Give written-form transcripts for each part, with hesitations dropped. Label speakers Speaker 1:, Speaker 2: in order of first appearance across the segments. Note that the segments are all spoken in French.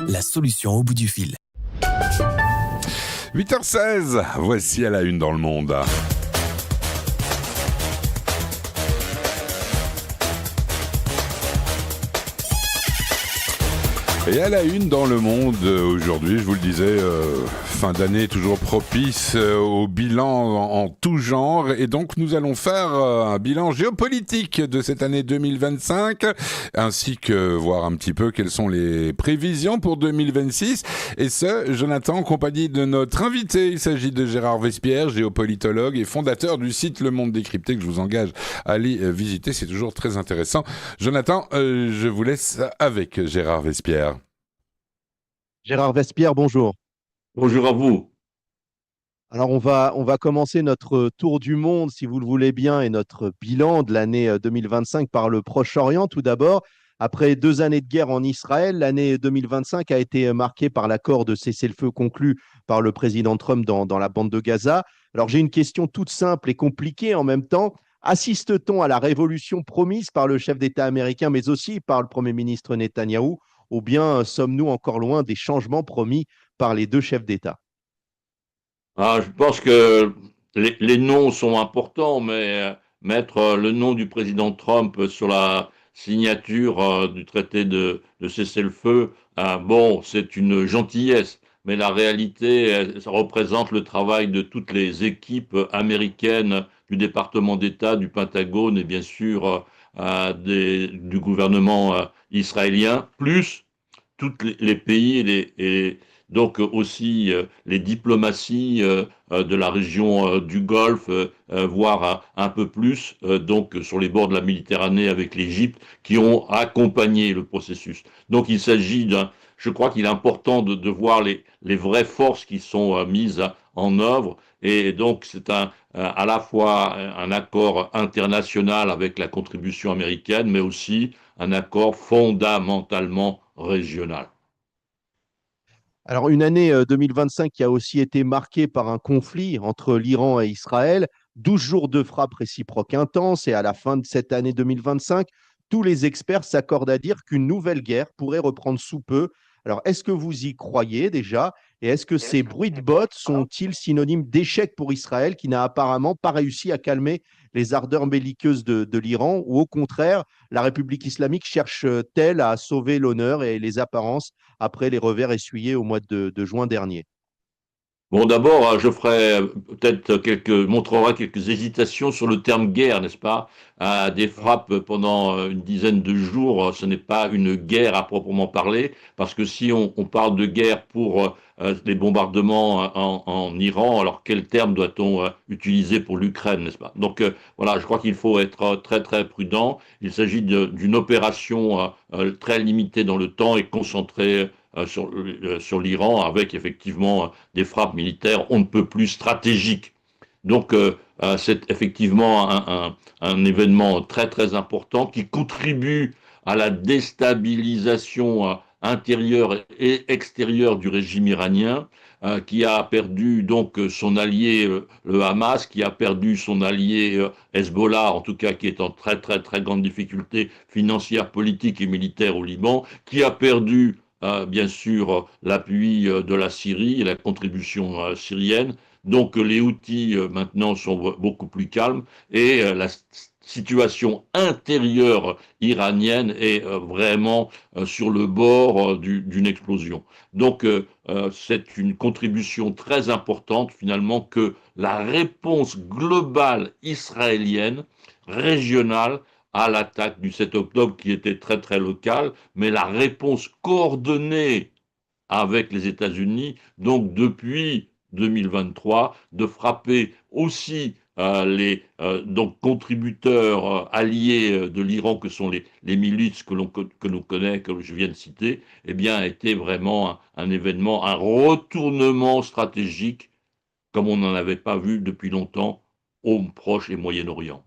Speaker 1: la solution au bout du fil.
Speaker 2: 8h16, voici à la une dans le monde. Et à la une dans le monde aujourd'hui, je vous le disais, fin d'année toujours propice au bilan en tout genre. Et donc nous allons faire un bilan géopolitique de cette année 2025, ainsi que voir un petit peu quelles sont les prévisions pour 2026. Et ce, Jonathan, en compagnie de notre invité. Il s'agit de Gérard Vespierre, géopolitologue et fondateur du site Le Monde Décrypté, que je vous engage à aller visiter. C'est toujours très intéressant. Jonathan, je vous laisse avec Gérard Vespierre.
Speaker 3: Gérard Vespierre, bonjour.
Speaker 4: Bonjour à vous.
Speaker 3: Alors on va commencer notre tour du monde, si vous le voulez bien, et notre bilan de l'année 2025 par le Proche-Orient. Tout d'abord, après 2 années de guerre en Israël, l'année 2025 a été marquée par l'accord de cessez-le-feu conclu par le président Trump dans la bande de Gaza. Alors j'ai une question toute simple et compliquée en même temps. Assiste-t-on à la révolution promise par le chef d'État américain, mais aussi par le Premier ministre Netanyahou, ou bien sommes-nous encore loin des changements promis par les deux chefs d'État?
Speaker 4: Je pense que les noms sont importants, mais mettre le nom du président Trump sur la signature du traité de cessez-le-feu, bon, c'est une gentillesse, mais la réalité, ça représente le travail de toutes les équipes américaines du département d'État, du Pentagone et bien sûr du gouvernement israélien, plus tous les pays et donc aussi les diplomaties de la région du Golfe, voire un peu plus, donc sur les bords de la Méditerranée avec l'Égypte, qui ont accompagné le processus. Donc il s'agit je crois qu'il est important de voir les vraies forces qui sont mises en œuvre. Et donc c'est à la fois un accord international avec la contribution américaine, mais aussi un accord fondamentalement régional.
Speaker 3: Alors, une année 2025 qui a aussi été marquée par un conflit entre l'Iran et Israël, 12 jours de frappes réciproques intenses, et à la fin de cette année 2025, tous les experts s'accordent à dire qu'une nouvelle guerre pourrait reprendre sous peu. Alors, est-ce que vous y croyez déjà? Et est-ce que ces bruits de bottes sont-ils synonymes d'échec pour Israël, qui n'a apparemment pas réussi à calmer les ardeurs belliqueuses de l'Iran? Ou au contraire, la République islamique cherche-t-elle à sauver l'honneur et les apparences après les revers essuyés au mois de juin dernier?
Speaker 4: Bon, d'abord, je ferai montrerai quelques hésitations sur le terme guerre, n'est-ce pas? Des frappes pendant une dizaine de jours, ce n'est pas une guerre à proprement parler, parce que si on parle de guerre pour les bombardements en Iran, alors quel terme doit-on utiliser pour l'Ukraine, n'est-ce pas? Donc voilà, je crois qu'il faut être très très prudent. Il s'agit d'une opération très limitée dans le temps et concentrée sur l'Iran, avec effectivement des frappes militaires on ne peut plus stratégiques. Donc c'est effectivement un événement très très important qui contribue à la déstabilisation intérieure et extérieure du régime iranien, qui a perdu donc son allié le Hamas, qui a perdu son allié Hezbollah, en tout cas qui est en très très très grande difficulté financière, politique et militaire au Liban, qui a perdu bien sûr l'appui de la Syrie et la contribution syrienne. Donc les Houthis maintenant sont beaucoup plus calmes et la situation intérieure iranienne est vraiment sur le bord d'une explosion. Donc c'est une contribution très importante finalement que la réponse globale israélienne, régionale, à l'attaque du 7 octobre qui était très très locale, mais la réponse coordonnée avec les États-Unis, donc depuis 2023, de frapper aussi les donc contributeurs alliés de l'Iran, que sont les milices que l'on connaît, que je viens de citer, eh bien, a été vraiment un événement, un retournement stratégique comme on n'en avait pas vu depuis longtemps au Proche et Moyen-Orient.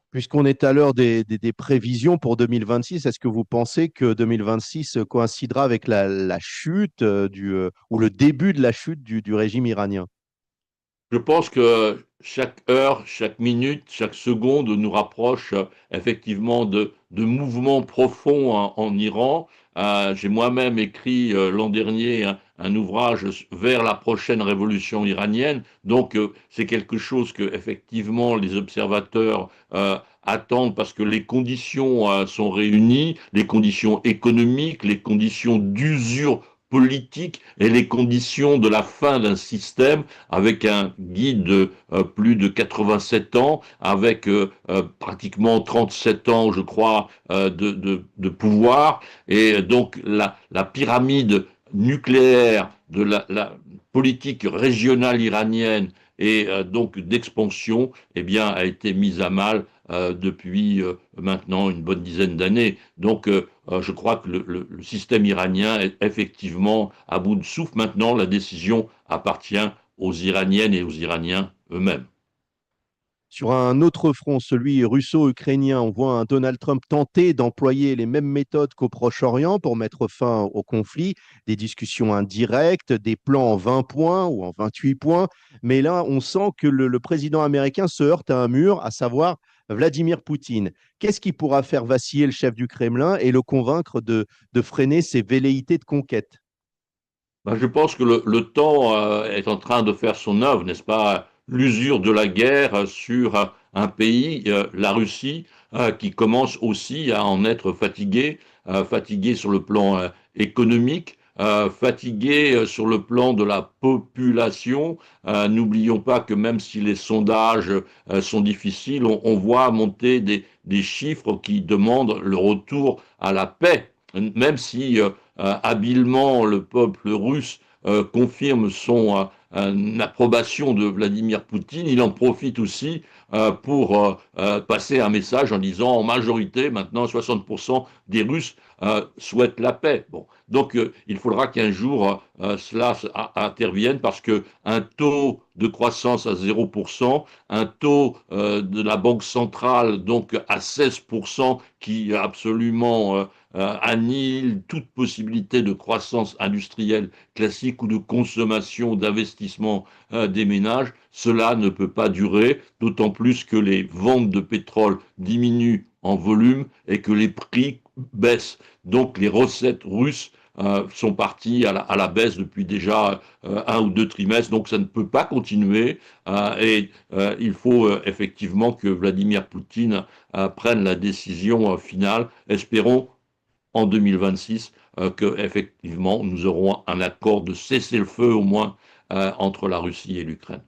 Speaker 3: Puisqu'on est à l'heure des prévisions pour 2026, est-ce que vous pensez que 2026 coïncidera avec la chute ou le début de la chute du régime iranien?
Speaker 4: Je pense que chaque heure, chaque minute, chaque seconde nous rapproche effectivement de mouvements profonds en Iran. J'ai moi-même écrit l'an dernier un ouvrage vers la prochaine révolution iranienne. Donc, c'est quelque chose que effectivement les observateurs attendent parce que les conditions sont réunies, les conditions économiques, les conditions d'usure politique et les conditions de la fin d'un système avec un guide de plus de 87 ans, avec pratiquement 37 ans, je crois, de pouvoir. Et donc la pyramide nucléaire de la politique régionale iranienne et donc d'expansion, eh bien, a été mise à mal depuis maintenant une bonne dizaine d'années. Donc, je crois que le système iranien est effectivement à bout de souffle. Maintenant, la décision appartient aux Iraniennes et aux Iraniens eux-mêmes.
Speaker 3: Sur un autre front, celui russo-ukrainien, on voit un Donald Trump tenter d'employer les mêmes méthodes qu'au Proche-Orient pour mettre fin au conflit, des discussions indirectes, des plans en 20 points ou en 28 points. Mais là, on sent que le président américain se heurte à un mur, à savoir Vladimir Poutine. Qu'est-ce qui pourra faire vaciller le chef du Kremlin et le convaincre de freiner ses velléités de conquête?
Speaker 4: Ben, je pense que le temps est en train de faire son œuvre, n'est-ce pas? L'usure de la guerre sur un pays, la Russie, qui commence aussi à en être fatigué, fatigué sur le plan économique, fatigué sur le plan de la population. N'oublions pas que même si les sondages sont difficiles, on voit monter des chiffres qui demandent le retour à la paix, même si habilement le peuple russe confirme son approbation de Vladimir Poutine, il en profite aussi pour passer un message en disant en majorité, maintenant 60% des Russes souhaitent la paix. Bon. Donc il faudra qu'un jour cela intervienne parce qu'un taux de croissance à 0%, un taux de la Banque centrale donc à 16% qui absolument annihile toute possibilité de croissance industrielle classique ou de consommation, d'investissement des ménages, cela ne peut pas durer, d'autant plus que les ventes de pétrole diminuent en volume et que les prix baissent. Donc les recettes russes sont parties à la baisse depuis déjà un ou deux trimestres, donc ça ne peut pas continuer et il faut effectivement que Vladimir Poutine prenne la décision finale. Espérons en 2026 qu'effectivement nous aurons un accord de cessez-le-feu au moins entre la Russie et l'Ukraine.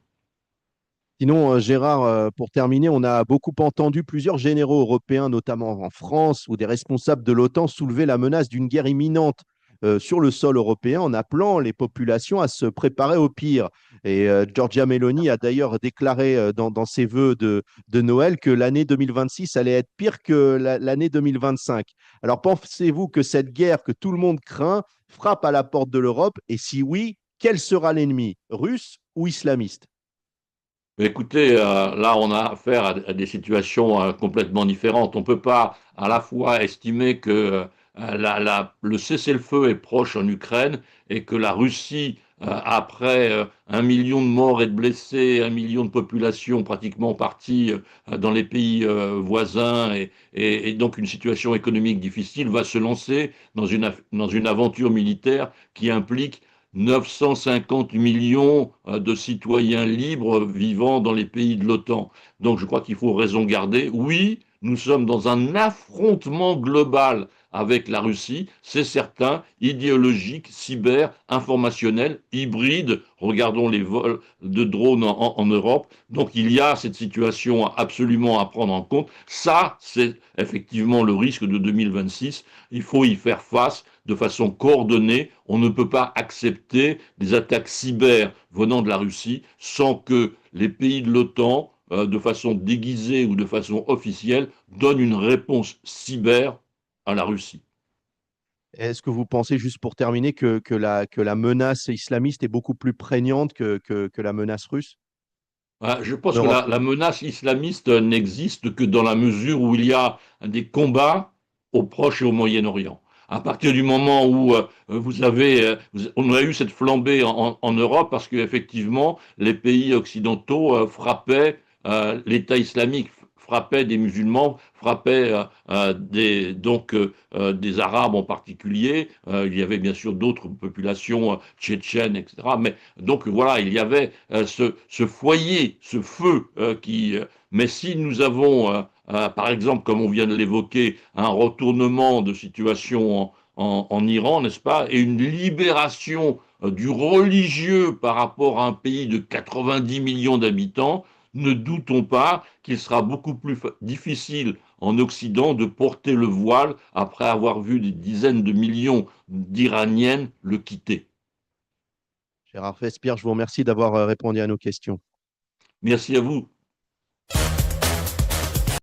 Speaker 3: Sinon, Gérard, pour terminer, on a beaucoup entendu plusieurs généraux européens, notamment en France, ou des responsables de l'OTAN soulever la menace d'une guerre imminente sur le sol européen en appelant les populations à se préparer au pire. Et Giorgia Meloni a d'ailleurs déclaré dans ses vœux de Noël que l'année 2026 allait être pire que l'année 2025. Alors pensez-vous que cette guerre que tout le monde craint frappe à la porte de l'Europe? Et si oui, quel sera l'ennemi, russe ou islamiste?
Speaker 4: Écoutez, là, on a affaire à des situations complètement différentes. On ne peut pas à la fois estimer que le cessez-le-feu est proche en Ukraine et que la Russie, après 1 million de morts et de blessés, 1 million de populations pratiquement parties dans les pays voisins et donc une situation économique difficile, va se lancer dans une aventure militaire qui implique 950 millions de citoyens libres vivant dans les pays de l'OTAN. Donc je crois qu'il faut raison garder. Oui, nous sommes dans un affrontement global avec la Russie, c'est certain, idéologique, cyber, informationnel, hybride. Regardons les vols de drones en Europe. Donc il y a cette situation absolument à prendre en compte. Ça, c'est effectivement le risque de 2026. Il faut y faire face de façon coordonnée. On ne peut pas accepter des attaques cyber venant de la Russie sans que les pays de l'OTAN, de façon déguisée ou de façon officielle, donnent une réponse cyber à la Russie.
Speaker 3: Est-ce que vous pensez, juste pour terminer, que la menace islamiste est beaucoup plus prégnante que la menace russe
Speaker 4: Je
Speaker 3: en
Speaker 4: pense que
Speaker 3: Europe?
Speaker 4: la menace islamiste n'existe que dans la mesure où il y a des combats au Proche et au Moyen-Orient. À partir du moment où on a eu cette flambée en Europe parce qu'effectivement, les pays occidentaux frappaient l'État islamique, frappait des musulmans, frappait des Arabes en particulier. Il y avait bien sûr d'autres populations tchétchènes, etc. Mais donc voilà, il y avait ce foyer, ce feu qui. Mais si nous avons, par exemple, comme on vient de l'évoquer, un retournement de situation en Iran, n'est-ce pas, et une libération du religieux par rapport à un pays de 90 millions d'habitants, ne doutons pas qu'il sera beaucoup plus difficile en Occident de porter le voile après avoir vu des dizaines de millions d'Iraniennes le quitter.
Speaker 3: Gérard Vespierre, je vous remercie d'avoir répondu à nos questions.
Speaker 4: Merci à vous.